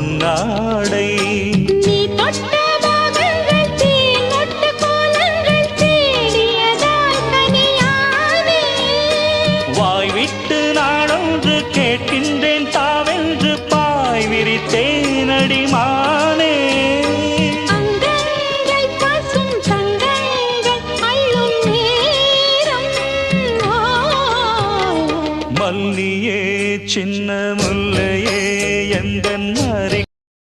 பொன்னாடை வாய்விட்டு நாடொன்று கேட்கின்றேன் தாவென்று பாய் விரித்தேனடி மானே மல்லியே சின்ன முல்லையே